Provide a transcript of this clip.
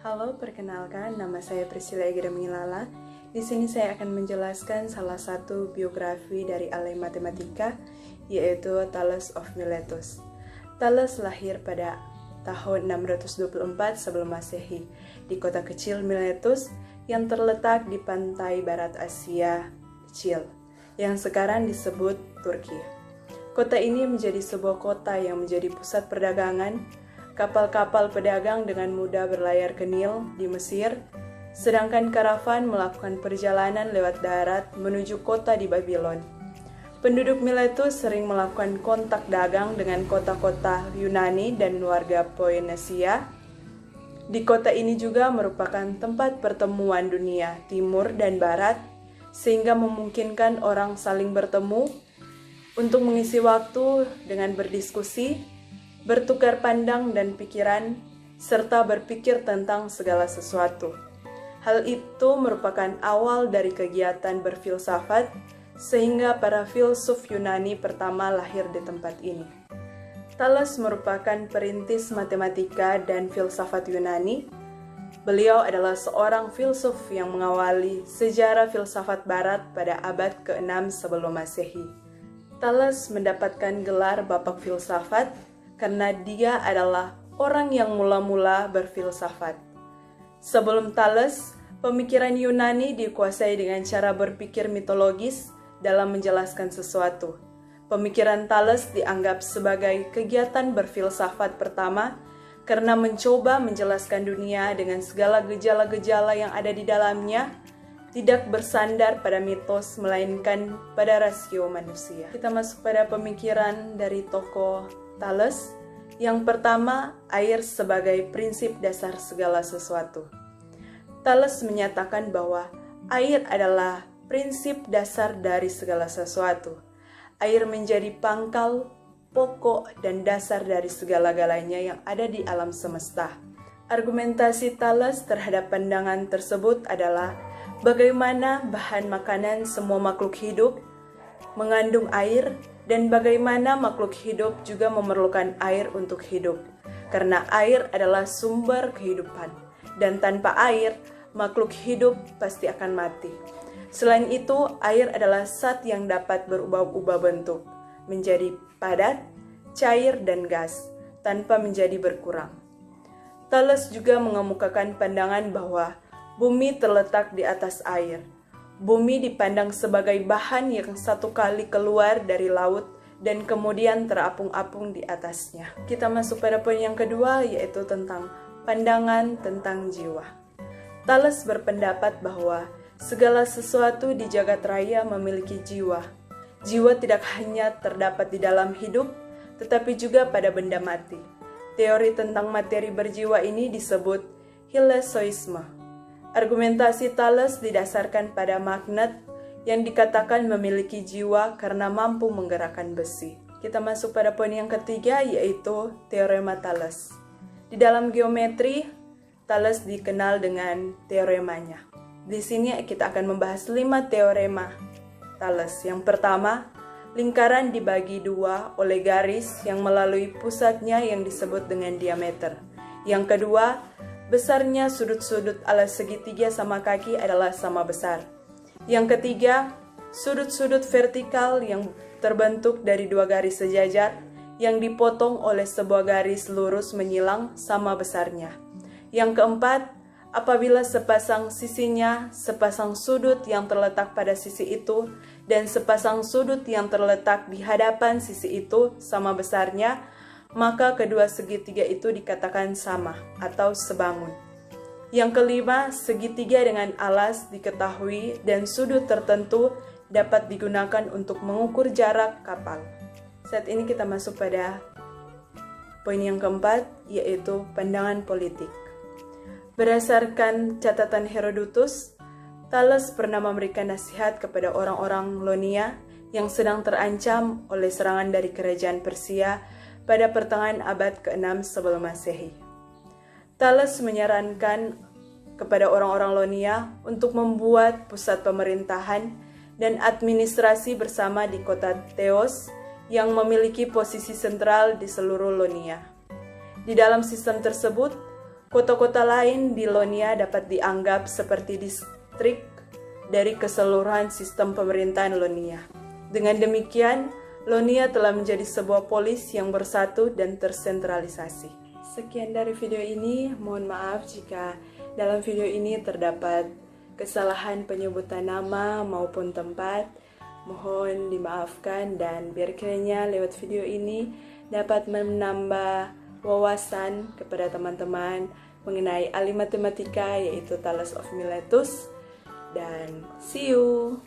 Halo, perkenalkan, nama saya Priscilla Egida Mengilala. Di sini saya akan menjelaskan salah satu biografi dari ahli matematika, yaitu Thales of Miletus. Thales lahir pada tahun 624 sebelum Masehi di kota kecil Miletus yang terletak di pantai barat Asia Kecil, yang sekarang disebut Turki. Kota ini menjadi sebuah kota yang menjadi pusat perdagangan. Kapal-kapal pedagang dengan mudah berlayar ke Nil di Mesir, sedangkan karavan melakukan perjalanan lewat darat menuju kota di Babylon. Penduduk Miletus sering melakukan kontak dagang dengan kota-kota Yunani dan warga Phoenicia. Di kota ini juga merupakan tempat pertemuan dunia timur dan barat, sehingga memungkinkan orang saling bertemu untuk mengisi waktu dengan berdiskusi, bertukar pandang dan pikiran, serta berpikir tentang segala sesuatu. Hal itu merupakan awal dari kegiatan berfilsafat, sehingga para filsuf Yunani pertama lahir di tempat ini. Thales merupakan perintis matematika dan filsafat Yunani. Beliau adalah seorang filsuf yang mengawali sejarah filsafat barat pada abad ke-6 sebelum Masehi. Thales mendapatkan gelar Bapak Filsafat karena dia adalah orang yang mula-mula berfilsafat. Sebelum Thales, pemikiran Yunani dikuasai dengan cara berpikir mitologis dalam menjelaskan sesuatu. Pemikiran Thales dianggap sebagai kegiatan berfilsafat pertama karena mencoba menjelaskan dunia dengan segala gejala-gejala yang ada di dalamnya, tidak bersandar pada mitos melainkan pada rasio manusia. Kita masuk pada pemikiran dari tokoh Thales. Yang pertama, air sebagai prinsip dasar segala sesuatu. Thales menyatakan bahwa air adalah prinsip dasar dari segala sesuatu. Air menjadi pangkal, pokok, dan dasar dari segala-galanya yang ada di alam semesta. Argumentasi Thales terhadap pandangan tersebut adalah bagaimana bahan makanan semua makhluk hidup mengandung air, dan bagaimana makhluk hidup juga memerlukan air untuk hidup, karena air adalah sumber kehidupan, dan tanpa air, makhluk hidup pasti akan mati. Selain itu, air adalah zat yang dapat berubah-ubah bentuk, menjadi padat, cair, dan gas, tanpa menjadi berkurang. Thales juga mengemukakan pandangan bahwa bumi terletak di atas air. Bumi dipandang sebagai bahan yang satu kali keluar dari laut dan kemudian terapung-apung di atasnya. Kita masuk pada poin yang kedua, yaitu tentang pandangan tentang jiwa. Thales berpendapat bahwa segala sesuatu di jagat raya memiliki jiwa. Jiwa tidak hanya terdapat di dalam hidup, tetapi juga pada benda mati. Teori tentang materi berjiwa ini disebut hilesoisme. Argumentasi Thales didasarkan pada magnet yang dikatakan memiliki jiwa karena mampu menggerakkan besi. Kita masuk pada poin yang ketiga, yaitu teorema Thales. Di dalam geometri, Thales dikenal dengan teoremanya. Di sini kita akan membahas 5 teorema Thales. Yang pertama, lingkaran dibagi dua oleh garis yang melalui pusatnya yang disebut dengan diameter. Yang kedua, besarnya sudut-sudut alas segitiga sama kaki adalah sama besar. Yang ketiga, sudut-sudut vertikal yang terbentuk dari dua garis sejajar yang dipotong oleh sebuah garis lurus menyilang sama besarnya. Yang keempat, apabila sepasang sisinya, sepasang sudut yang terletak pada sisi itu, dan sepasang sudut yang terletak di hadapan sisi itu sama besarnya, maka kedua segitiga itu dikatakan sama atau sebangun. Yang kelima, segitiga dengan alas diketahui dan sudut tertentu dapat digunakan untuk mengukur jarak kapal. Saat ini kita masuk pada poin yang keempat, yaitu pandangan politik. Berdasarkan catatan Herodotus, Thales pernah memberikan nasihat kepada orang-orang Ionia yang sedang terancam oleh serangan dari kerajaan Persia pada pertengahan abad ke-6 sebelum Masehi. Thales menyarankan kepada orang-orang Ionia untuk membuat pusat pemerintahan dan administrasi bersama di kota Theos yang memiliki posisi sentral di seluruh Ionia. Di dalam sistem tersebut, Kota-kota lain di Ionia dapat dianggap seperti distrik dari keseluruhan sistem pemerintahan Ionia. Dengan demikian, Ionia telah menjadi sebuah polis yang bersatu dan tersentralisasi. Sekian dari video ini, mohon maaf jika dalam video ini terdapat kesalahan penyebutan nama maupun tempat. Mohon dimaafkan dan biar kiranya lewat video ini dapat menambah wawasan kepada teman-teman mengenai ahli matematika yaitu Thales of Miletus. Dan see you!